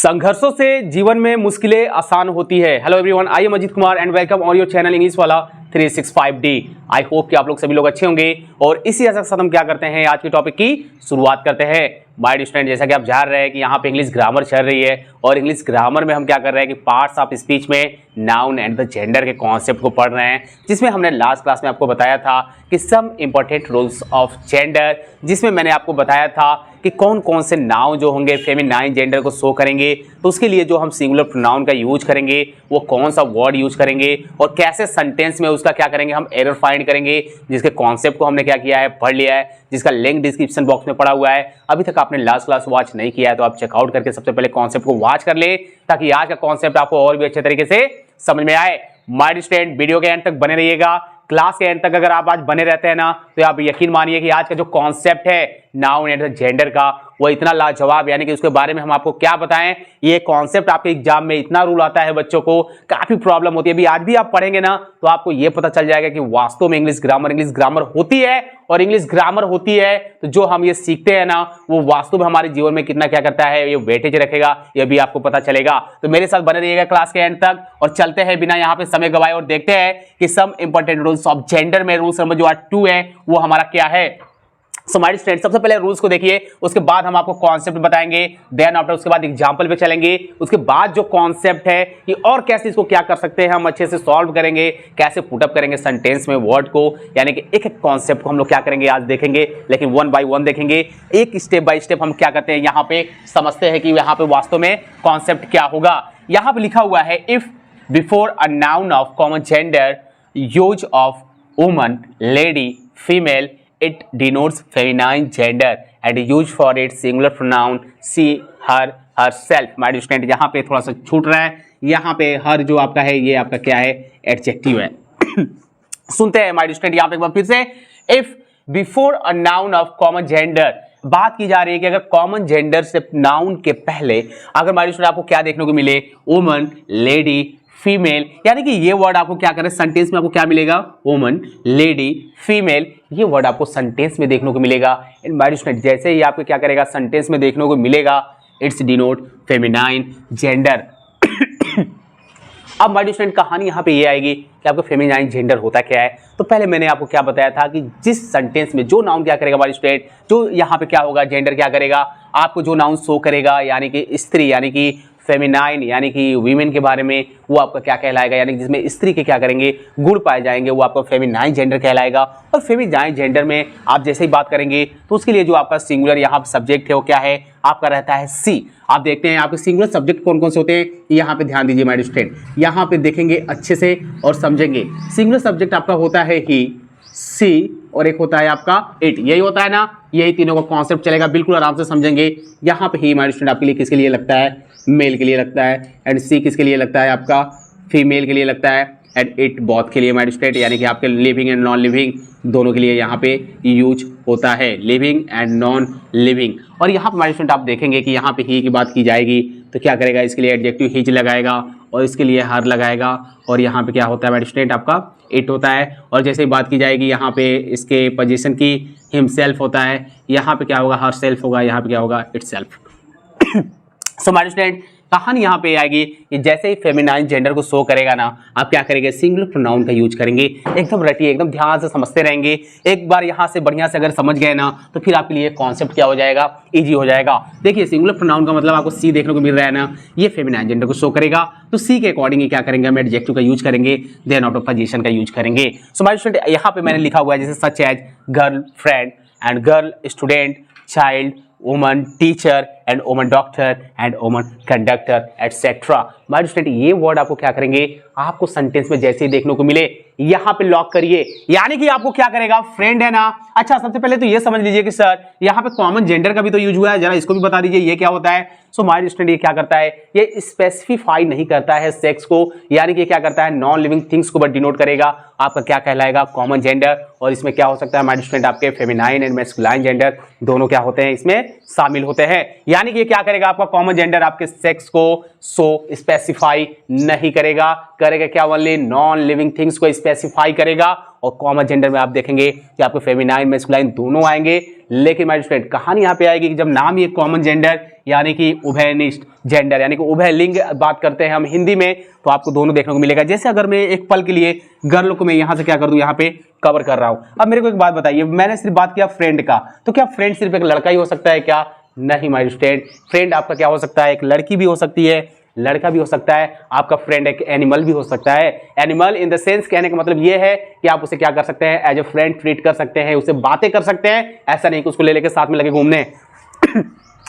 संघर्षों से जीवन में मुश्किलें आसान होती है। Hello everyone, I am Ajit Kumar and welcome on your channel English वाला 365D। आई होप कि आप लोग सभी लोग अच्छे होंगे और इसी आशा के साथ हम क्या करते हैं, आज के टॉपिक की शुरुआत करते हैं। माय डियर स्टूडेंट, जैसा कि आप जान रहे हैं कि यहाँ पे इंग्लिश ग्रामर चल रही है और इंग्लिश ग्रामर में हम क्या कर रहे हैं कि पार्ट्स ऑफ स्पीच में नाउन एंड द जेंडर के कॉन्सेप्ट को पढ़ रहे हैं, जिसमें हमने लास्ट क्लास में आपको बताया था कि some important rules of gender, जिसमें मैंने आपको बताया था कि कौन कौन से नाउन जो होंगे फेमिनाइन जेंडर को शो करेंगे, तो उसके लिए जो हम सिंगुलर प्रोनाउन का यूज करेंगे वो कौन सा वर्ड यूज करेंगे और कैसे सेंटेंस में उसका क्या करेंगे, हम एरर फाइंड करेंगे, जिसके कॉन्सेप्ट को हमने क्या किया है, पढ़ लिया है, जिसका लिंक डिस्क्रिप्शन बॉक्स में पड़ा हुआ है। अभी तक आपने लास्ट क्लास वॉच नहीं किया है तो आप चेकआउट करके सबसे पहले कॉन्सेप्ट को वॉच कर ले, ताकि आज का कॉन्सेप्ट आपको और भी अच्छे तरीके से समझ में आए। माय डियर स्टूडेंट, वीडियो के एंड तक बने रहिएगा। क्लास के एंड तक अगर आप आज बने रहते हैं ना, तो आप यकीन मानिए कि आज का जो कॉन्सेप्ट है नाउन एंड जेंडर का, वो इतना लाजवाब, यानी कि उसके बारे में हम आपको क्या बताएं। ये कॉन्सेप्ट आपके एग्जाम में इतना रूल आता है, बच्चों को काफी प्रॉब्लम होती है। अभी आज भी आप पढ़ेंगे ना तो आपको ये पता चल जाएगा कि वास्तव में इंग्लिश ग्रामर होती है, और इंग्लिश ग्रामर होती है तो जो हम ये सीखते हैं ना, वो वास्तव में हमारे जीवन में कितना क्या करता है, ये वेटेज रखेगा, ये भी आपको पता चलेगा। तो मेरे साथ बने रहिएगा क्लास के एंड तक, और चलते हैं बिना यहाँ पे समय गवाए और देखते हैं कि some important rules of gender में रूल्स नंबर जो 2 है वो हमारा क्या है। सो माय स्टूडेंट, सबसे पहले रूल्स को देखिए, उसके बाद हम आपको कॉन्सेप्ट बताएंगे, देन आफ्टर उसके बाद एग्जांपल पे चलेंगे, उसके बाद जो कॉन्सेप्ट है कि और कैसे इसको क्या कर सकते हैं, हम अच्छे से सॉल्व करेंगे, कैसे पुटअप करेंगे सेंटेंस में वर्ड को, यानी कि एक एक कॉन्सेप्ट को हम लोग क्या करेंगे आज देखेंगे, लेकिन वन बाय वन देखेंगे, एक स्टेप बाय स्टेप हम क्या करते हैं यहाँ पे समझते हैं कि यहाँ पे वास्तव में कॉन्सेप्ट क्या होगा। यहाँ पे लिखा हुआ है, if before a noun of common gender use of woman, lady, female, it denotes feminine gender and used for its singular pronoun she, her, herself। My dear student, यहाँ पे थोड़ा सा छूट रहा है, यहाँ पे हर जो आपका है ये आपका क्या है, एडजेक्टिव है। सुनते हैं माय डियर स्टूडेंट, यहाँ पे एक बार फिर से, if before a noun of common gender, बात की जा रही है कि अगर कॉमन जेंडर से नाउन के पहले अगर माय डियर स्टूडेंट आपको क्या देखने को मिले, वुमन, लेडी, फीमेल, यानी कि ये वर्ड आपको क्या करें सेंटेंस में, आपको क्या मिलेगा, वुमन, लेडी, फीमेल, ये वर्ड आपको सेंटेंस में देखने को मिलेगा। इन माय डियर स्टूडेंट, जैसे ही आपको क्या करेगा सेंटेंस में देखने को मिलेगा, इट्स डिनोट फेमिनाइन जेंडर। अब माय डियर स्टूडेंट, कहानी यहाँ पे ये आएगी कि आपको फेमिनाइन जेंडर होता क्या है। तो पहले मैंने आपको क्या बताया था कि जिस सेंटेंस में जो नाउन क्या करेगा माय डियर स्टूडेंट, जो यहाँ पे क्या होगा, जेंडर क्या करेगा, आपको जो नाउन शो करेगा, यानी कि स्त्री, यानी कि फेमिनाइन, यानी कि वीमेन के बारे में, वो आपका क्या कहलाएगा, यानी जिसमें स्त्री के क्या करेंगे, गुण पाए जाएंगे, वो आपका फेमिनाइन जेंडर कहलाएगा। और फेमिनाइन जेंडर में आप जैसे ही बात करेंगे तो उसके लिए जो आपका सिंगुलर यहाँ सब्जेक्ट है वो क्या है, आपका रहता है सी। आप देखते हैं आपके सिंगुलर सब्जेक्ट कौन कौन से होते हैं, यहाँ पे ध्यान दीजिए माय डियर स्टूडेंट, यहाँ पे देखेंगे अच्छे से और समझेंगे। सिंगुलर सब्जेक्ट आपका होता है ही, सी, और एक होता है आपका इट, यही होता है ना, यही तीनों का कॉन्सेप्ट चलेगा, बिल्कुल आराम से समझेंगे। यहाँ पे ही माय डियर स्टूडेंट आपके लिए किसके लिए लगता है, मेल के लिए लगता है, एंड सी किसके लिए लगता है, आपका फीमेल के लिए लगता है, एंड इट बोथ के लिए माय डियर स्टूडेंट, यानी कि आपके लिविंग एंड नॉन लिविंग दोनों के लिए यहाँ पे यूज होता है, लिविंग एंड नॉन लिविंग। और यहाँ पे माय डियर स्टूडेंट आप देखेंगे कि यहाँ पे ही की बात की जाएगी तो क्या करेगा, इसके लिए एडजेक्टिव हिज लगाएगा और इसके लिए हर लगाएगा, और यहाँ पे क्या होता है माय डियर स्टूडेंट, आपका इट होता है। और जैसे ही बात की जाएगी यहाँ पे इसके पोजीशन की, हिमसेल्फ होता है, यहाँ पे क्या होगा, हर सेल्फ होगा, यहाँ पे क्या होगा, itself. So my dear student, कहानी यहाँ पे आएगी कि जैसे ही फेमिनाइन जेंडर को शो करेगा ना, आप क्या करेंगे, सिंगुलर प्रोनाउन का यूज करेंगे। एकदम रटिए, एकदम ध्यान से समझते रहेंगे। एक बार यहाँ से बढ़िया से अगर समझ गए ना, तो फिर आपके लिए कॉन्सेप्ट क्या हो जाएगा, इजी हो जाएगा। देखिए, सिंगुलर प्रोनाउन का मतलब आपको सी देखने को मिल रहा है ना, ये फेमिनाइन जेंडर को शो करेगा, तो सी के अकॉर्डिंग क्या करेंगे, हम एडजेक्टिव का यूज करेंगे, देन आउट ऑफ पोजीशन का यूज करेंगे। सो माय स्टूडेंट, यहाँ पे मैंने लिखा हुआ है जैसे such as girl friend and girl student, child, woman teacher and woman doctor and woman conductor etcetera. My student, ये वर्ड आपको क्या करेंगे, आपको सेंटेंस में जैसे ही देखने को मिले यहाँ पे लॉक करिए, यानी कि आपको क्या करेगा, फ्रेंड है ना। अच्छा, सबसे पहले तो ये समझ लीजिए कि सर यहाँ पे कॉमन जेंडर का भी तो यूज हुआ है, जरा इसको भी बता दीजिए ये क्या होता है। सो माय स्टूडेंट, ये क्या करता है, ये स्पेसिफाई नहीं करता है सेक्स को, यानी कि क्या करता है, नॉन लिविंग थिंग्स को बट डिनोट करेगा, आपका क्या कहलाएगा, कॉमन जेंडर। और इसमें क्या हो सकता है माय स्टूडेंट, आपके फेमिनाइन एंड मैस्कुलाइन जेंडर दोनों क्या होते हैं, इसमें शामिल होते हैं। यानी कि क्या करेगा, आपका कॉमन जेंडर आपके सेक्स को सो स्पेसिफाई नहीं करेगा, करेगा क्या, ओनली नॉन लिविंग थिंग्स को स्पेसिफाई करेगा। और कॉमन जेंडर में आप देखेंगे कि आपको फेमिनाइन मेस्कुलाइन दोनों आएंगे। लेकिन माय स्टूडेंट कहानी यहाँ पे आएगी कि जब नाम ये कॉमन जेंडर यानी कि उभयनिष्ठ जेंडर यानी कि उभय लिंग बात करते हैं हम हिंदी में, तो आपको दोनों देखने को मिलेगा। जैसे अगर मैं एक पल के लिए गर्ल को मैं यहाँ से क्या कर दूं, यहाँ पे कवर कर रहा हूं। अब मेरे को एक बात बताइए, मैंने सिर्फ बात किया फ्रेंड का, तो क्या फ्रेंड सिर्फ एक लड़का ही हो सकता है क्या? नहीं माय स्टूडेंट, फ्रेंड आपका क्या हो सकता है, एक लड़की भी हो सकती है, लड़का भी हो सकता है, आपका फ्रेंड एक एनिमल भी हो सकता है। एनिमल इन द सेंस कहने का मतलब ये है कि आप उसे क्या कर सकते हैं, एज ए फ्रेंड ट्रीट कर सकते हैं, उससे बातें कर सकते हैं, ऐसा नहीं कि उसको ले लेके साथ में लगे घूमने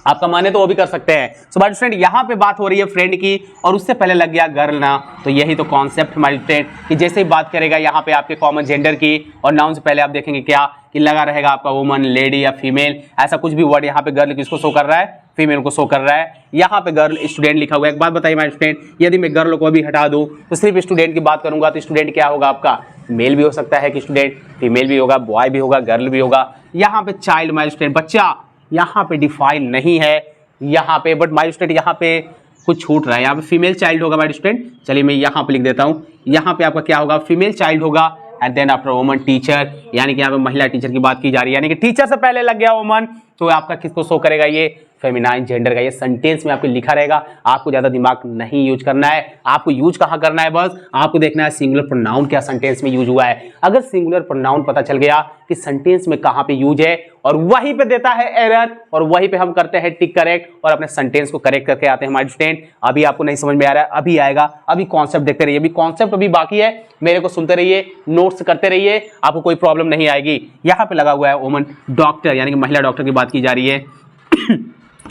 आपका माने तो वो भी कर सकते हैं। सो माय फ्रेंड यहाँ पे बात हो रही है फ्रेंड की, और उससे पहले लग गया गर्ल ना, तो यही तो कॉन्सेप्ट माय फ्रेंड कि जैसे ही बात करेगा यहाँ पे आपके कॉमन जेंडर की, और नाउन से पहले आप देखेंगे क्या कि लगा रहेगा आपका वुमन, लेडी या फीमेल, ऐसा कुछ भी वर्ड यहाँ पे गर्ल किसको शो कर रहा है, फीमेल को शो कर रहा है। यहाँ पे गर्ल स्टूडेंट लिखा हुआ है। एक बात बताइए माय स्टूडेंट, यदि मैं गर्ल को भी हटा दूं तो सिर्फ स्टूडेंट की बात करूंगा तो स्टूडेंट क्या होगा आपका, मेल भी हो सकता है कि स्टूडेंट, फीमेल भी होगा, बॉय भी होगा, गर्ल भी होगा। यहाँ पे चाइल्ड माय स्टूडेंट बच्चा यहाँ पे डिफाइन नहीं है यहाँ पे, बट माय स्टूडेंट यहाँ पे कुछ छूट रहा है, यहाँ पे फीमेल चाइल्ड होगा माय स्टूडेंट। चलिए मैं यहाँ पे लिख देता हूँ, यहाँ पे आपका क्या होगा, फीमेल चाइल्ड होगा, and then after woman teacher, यानी कि यहाँ पे महिला टीचर की बात की जा रही है, यानी कि टीचर से पहले लग गया वुमन, तो आपका किसको शो करेगा, ये फेमिनाइन जेंडर का। ये सेंटेंस में आपको लिखा रहेगा, आपको ज्यादा दिमाग नहीं यूज करना है। आपको यूज कहाँ करना है, बस आपको देखना है सिंगुलर प्रोनाउन क्या सेंटेंस में यूज हुआ है। अगर सिंगुलर प्रोनाउन पता चल गया कि सेंटेंस में कहाँ पे यूज है, और वहीं पे देता है एरर, और वहीं पे हम करते हैं टिक करेक्ट और अपने सेंटेंस को करेक्ट करके आते हैं हमारे स्टूडेंट। अभी आपको नहीं समझ में आ रहा है, अभी आएगा, अभी कॉन्सेप्ट देखते रहिए, अभी कॉन्सेप्ट अभी बाकी है, मेरे को सुनते रहिए, नोट्स करते रहिए, आपको कोई प्रॉब्लम नहीं आएगी। यहाँ पे लगा हुआ है वुमन डॉक्टर, यानी कि महिला डॉक्टर की बात की जा रही है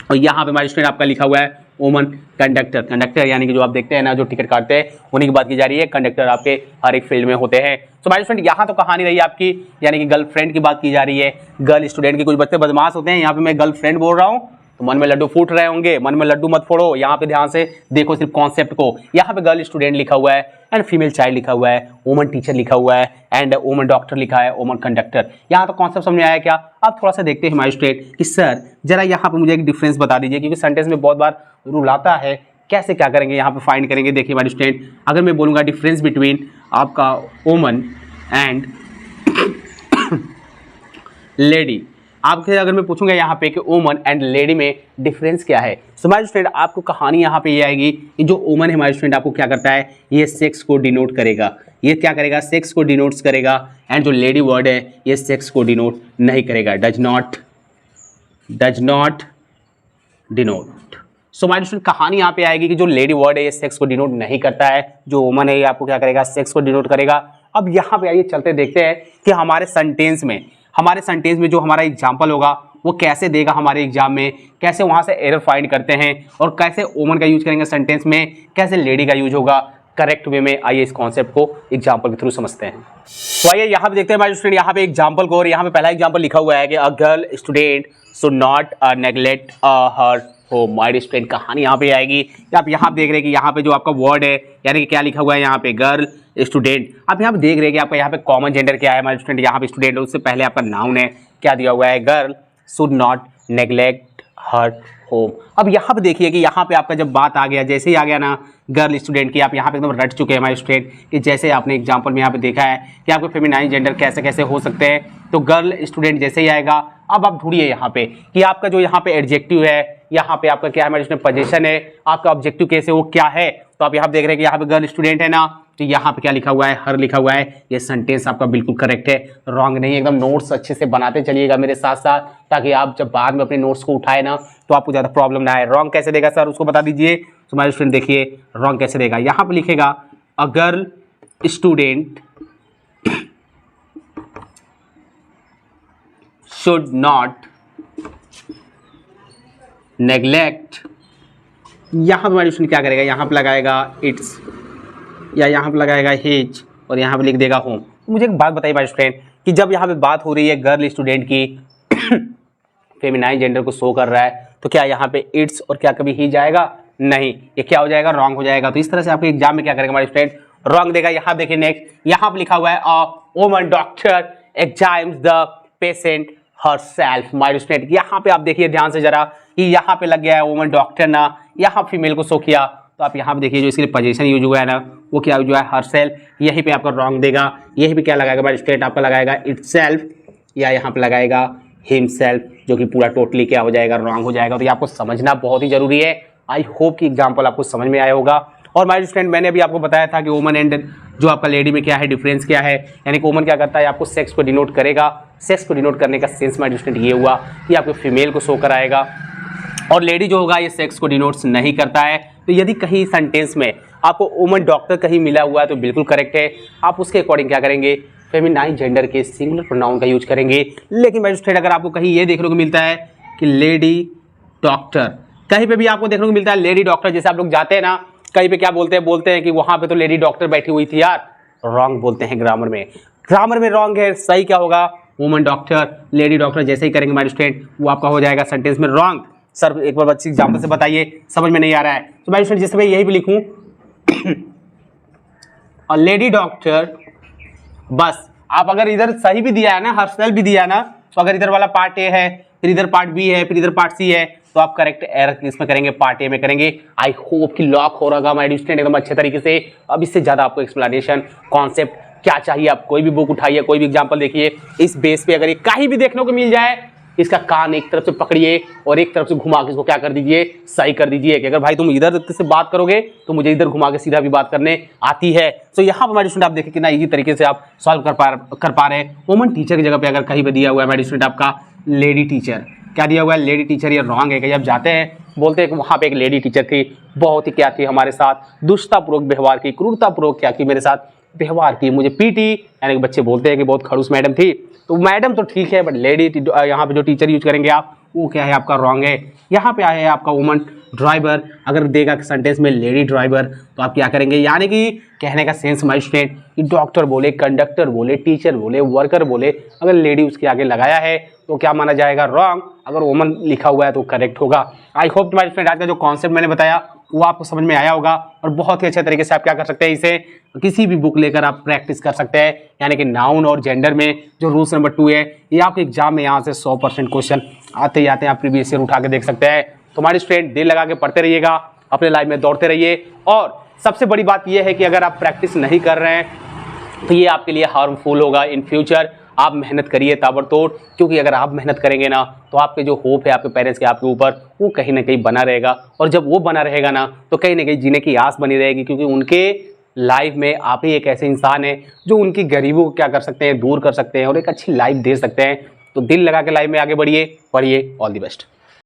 और यहाँ पे हमारे स्टूडेंट आपका लिखा हुआ है वुमन कंडक्टर। कंडक्टर यानी कि जो आप देखते हैं ना, जो टिकट काटते हैं, उन्हीं की बात की जा रही है। कंडक्टर आपके हर एक फील्ड में होते हैं। तो हमारे स्टूडेंट यहाँ तो कहानी रही आपकी, यानी कि गर्लफ्रेंड की बात की जा रही है, गर्ल स्टूडेंट की। कुछ बच्चे बदमाश होते हैं, यहाँ पे मैं गर्लफ्रेंड बोल रहा हूँ तो मन में लड्डू फूट रहे होंगे, मन में लड्डू मत फोड़ो, यहाँ पे ध्यान से देखो सिर्फ कॉन्सेप्ट को। यहाँ पे गर्ल स्टूडेंट लिखा हुआ है, एंड फीमेल चाइल्ड लिखा हुआ है, वुमन टीचर लिखा हुआ है, एंड वुमन डॉक्टर लिखा है, वुमन कंडक्टर। यहाँ तो कॉन्सेप्ट समझ में आया क्या? अब थोड़ा सा देखते हैं हमारे स्टूडेंट कि सर जरा यहाँ पे मुझे एक डिफरेंस बता दीजिए, क्योंकि सेंटेंस में बहुत बार रूल आता है, कैसे क्या करेंगे यहाँ पे फाइंड करेंगे। देखिए हमारे स्टूडेंट, अगर मैं बोलूँगा डिफरेंस बिटवीन आपका वुमन एंड लेडी, आपसे अगर मैं पूछूंगा यहाँ पे कि वुमन एंड लेडी में डिफरेंस क्या है, तो हमारे स्टूडेंट आपको कहानी यहाँ पे ये आएगी कि जो वुमन है हमारे स्टूडेंट आपको क्या करता है, ये सेक्स को डिनोट करेगा, ये क्या करेगा, सेक्स को डिनोट्स करेगा। एंड जो लेडी वर्ड है ये सेक्स को डिनोट नहीं करेगा, डज नॉट डिनोट। सो हमारे स्टूडेंट कहानी यहाँ पे आएगी कि जो लेडी वर्ड है ये सेक्स को डिनोट नहीं करता है, जो वुमन है ये आपको क्या करेगा, सेक्स को डिनोट करेगा। अब यहाँ पे आइए चलते देखते हैं कि हमारे सेंटेंस में जो हमारा एग्जाम्पल होगा वो कैसे देगा हमारे एग्जाम में, कैसे वहां से एरर फाइंड करते हैं, और कैसे वुमन का यूज करेंगे सेंटेंस में, कैसे लेडी का यूज होगा करेक्ट वे में। आइए इस कॉन्सेप्ट को एग्जाम्पल के थ्रू समझते हैं। तो आइए यहाँ पे देखते हैं हमारे स्टूडेंट यहाँ पे एग्जाम्पल को, और यहाँ पे पहला एग्जाम्पल लिखा हुआ है कि a girl student should not neglect her home. My student कहानी यहाँ पे आएगी। आप यहाँ देख रहे हैं कि यहाँ पे जो आपका वर्ड है, यानी कि क्या लिखा हुआ है यहाँ पे, गर्ल स्टूडेंट। आप यहाँ पे देख रहे हैं कि आपका यहाँ पे कॉमन जेंडर क्या है, हमारे स्टूडेंट यहाँ पे स्टूडेंट है, उससे पहले आपका नाउन है, क्या दिया हुआ है, girl should not neglect her home. अब यहाँ पे देखिए कि यहाँ पे आपका जब बात आ गया, जैसे ही आ गया ना गर्ल स्टूडेंट की, आप यहाँ पे एकदम रट चुके हैं हमारे स्टूडेंट कि जैसे आपने एग्जाम्पल में यहाँ पे देखा है कि आपके फेमिनाइन जेंडर कैसे कैसे हो सकते हैं, तो गर्ल स्टूडेंट जैसे ही आएगा। अब आप ढूंढिए यहाँ पे कि आपका जो यहाँ पे एडजेक्टिव है, यहाँ पे आपका क्या है हमारे स्टूडेंट, पोजीशन है, आपका ऑब्जेक्टिव कैसे वो क्या है। तो आप यहाँ देख रहे हैं कि यहाँ पे गर्ल स्टूडेंट है ना, तो यहाँ पे क्या लिखा हुआ है, हर लिखा हुआ है। ये सेंटेंस आपका बिल्कुल करेक्ट है, रॉन्ग नहीं। एकदम नोट्स अच्छे से बनाते चलिएगा मेरे साथ साथ, ताकि आप जब बाद में अपने नोट्स को उठाए ना तो आपको ज़्यादा प्रॉब्लम ना आए। रॉन्ग कैसे देगा सर, उसको बता दीजिए। तो हमारे स्टूडेंट देखिए रॉन्ग कैसे देगा, यहाँ पे लिखेगा a girl student should not neglect. यहाँ पे हमारे स्टूडेंट क्या करेगा, यहाँ पे लगाएगा इट्स, या यहाँ पे लगाएगा हिज, और यहाँ पे लिख देगा होम। मुझे एक बात बताइए भाई स्टूडेंट कि जब यहाँ पे बात हो रही है गर्ल स्टूडेंट की, फेमिनाइन जेंडर को शो कर रहा है, तो क्या यहाँ पे इट्स और क्या कभी ही जाएगा, नहीं, ये क्या हो जाएगा, रॉन्ग हो जाएगा। तो इस तरह से आपके एग्जाम में क्या करेगा हमारे स्टूडेंट, रॉन्ग देगा। यहाँ देखिए नेक्स्ट, यहाँ पे लिखा हुआ है a woman doctor examines the patient herself. My student यहाँ पे आप देखिए ध्यान से जरा कि यहाँ पे लग गया है वुमन डॉक्टर ना, यहाँ फीमेल को शो किया। तो आप यहाँ पे देखिए जो इसके लिए पोजीशन यूज हुआ है ना, वो क्या जो है हर सेल, यहीं पे आपका रॉन्ग देगा, यहीं पे क्या लगाएगा भाई स्टेट आपका लगाएगा इटसेल्फ या यहाँ पे लगाएगा हिमसेल्फ, जो कि पूरा टोटली क्या हो जाएगा रॉन्ग हो जाएगा। तो ये आपको समझना बहुत ही जरूरी है। आई होप कि एग्जाम्पल आपको समझ में आया होगा। और माय स्टूडेंट मैंने अभी आपको बताया था कि वुमन एंड जो आपका लेडी में क्या है डिफरेंस क्या है, यानी कि वुमन क्या करता है आपको सेक्स को डिनोट करेगा, सेक्स को डिनोट करने का सेंस माय स्टूडेंट ये हुआ कि आपको फीमेल को शो कराएगा, और लेडी जो होगा ये सेक्स को डिनोट्स नहीं करता है। तो यदि कहीं सेंटेंस में आपको वुमन डॉक्टर कहीं मिला हुआ है तो बिल्कुल करेक्ट है, आप उसके अकॉर्डिंग क्या करेंगे फेमिनाइन जेंडर के सिंगुलर प्रोनाउन का यूज करेंगे। लेकिन माय स्टूडेंट अगर आपको कहीं ये देखने को मिलता है कि लेडी डॉक्टर, कहीं पे भी आपको देखने को मिलता है लेडी डॉक्टर, जैसे आप लोग जाते हैं ना कहीं पे क्या बोलते हैं कि वहां पे तो लेडी डॉक्टर बैठी हुई थी यार, रॉन्ग बोलते हैं ग्रामर में रॉन्ग है। सही क्या होगा वुमन डॉक्टर, लेडी डॉक्टर जैसे ही करेंगे माय स्टूडेंट वो आपका हो जाएगा सेंटेंस में रॉन्ग। सर एक बार बच्चे एग्जाम्पल से बताइए, समझ में नहीं आ रहा है तो माय स्टूडेंट जैसे मैं यही पे लिखूं और लेडी डॉक्टर, बस आप अगर इधर सही भी दिया है ना हर्षल भी दिया है ना, तो अगर इधर वाला पार्ट ए है फिर इधर पार्ट बी है फिर इधर पार्ट सी है तो आप करेक्ट एरर इसमें करेंगे पार्ट ए में करेंगे। आई होप कि लॉक हो रहा माय स्टूडेंट एकदम अच्छे तरीके से। अब इससे ज्यादा आपको एक्सप्लेनेशन कॉन्सेप्ट क्या चाहिए, आप कोई भी बुक उठाइए कोई भी एग्जाम्पल देखिए, इस बेस पे अगर ये कहीं भी देखने को मिल जाए इसका कान एक तरफ से पकड़िए और एक तरफ से घुमा के इसको क्या कर दीजिए सही कर दीजिए कि अगर भाई तुम इधर से बात करोगे तो मुझे इधर घुमा के सीधा भी बात करने आती है। तो यहाँ पर हमारे स्टूडेंट आप देखें कितना इजी तरीके से आप सॉल्व कर पा रहे हैं। वुमन टीचर की जगह पे अगर कहीं पे दिया हुआ है हमारे स्टूडेंट आपका लेडी टीचर, क्या दिया हुआ है लेडी टीचर, ये रॉन्ग है। कहीं आप जाते हैं बोलते हैं कि वहाँ पे एक लेडी टीचर थी, बहुत ही क्या थी हमारे साथ दुष्टतापूर्वक व्यवहार की, क्रूरतापूर्वक क्या की मेरे साथ व्यवहार की, मुझे पीटी, यानी कि बच्चे बोलते हैं कि बहुत खड़ूस मैडम थी। तो मैडम तो ठीक है बट लेडी यहाँ पे जो टीचर यूज करेंगे आप वो क्या है आपका रॉन्ग है। यहाँ पे आया है आपका वुमन ड्राइवर, अगर देगा सेंटेंस में लेडी ड्राइवर तो आप क्या करेंगे, यानी कि कहने का सेंस माय स्टूडेंट कि डॉक्टर बोले, कंडक्टर बोले, टीचर बोले, वर्कर बोले, अगर लेडी उसके आगे लगाया है तो क्या माना जाएगा रॉन्ग, अगर वुमन लिखा हुआ है तो करेक्ट होगा। आई होप माय स्टूडेंट आज का जो कॉन्सेप्ट मैंने बताया वो आपको समझ में आया होगा और बहुत ही अच्छे तरीके से आप क्या कर सकते हैं, इसे किसी भी बुक लेकर आप प्रैक्टिस कर सकते हैं। यानी कि नाउन और जेंडर में जो रूल्स नंबर 2 है ये आपके एग्जाम में यहाँ से 100% क्वेश्चन आते ही आते हैं, आप प्रीवियस ईयर उठा के देख सकते हैं। तो हमारे स्टूडेंट दिल लगा के पढ़ते रहिएगा, अपने लाइफ में दौड़ते रहिए, और सबसे बड़ी बात यह है कि अगर आप प्रैक्टिस नहीं कर रहे हैं तो ये आपके लिए हार्मफुल होगा इन फ्यूचर। आप मेहनत करिए ताबड़तोड़, क्योंकि अगर आप मेहनत करेंगे ना तो आपके जो होप है आपके पेरेंट्स के आपके ऊपर वो कहीं ना कहीं बना रहेगा, और जब वो बना रहेगा ना तो कहीं ना कहीं जीने की आस बनी रहेगी, क्योंकि उनके लाइफ में आप ही एक ऐसे इंसान है जो उनकी गरीबों को क्या कर सकते हैं दूर कर सकते हैं और एक अच्छी लाइफ दे सकते हैं। तो दिल लगा के लाइफ में आगे बढ़िए, पढ़िए। All the best.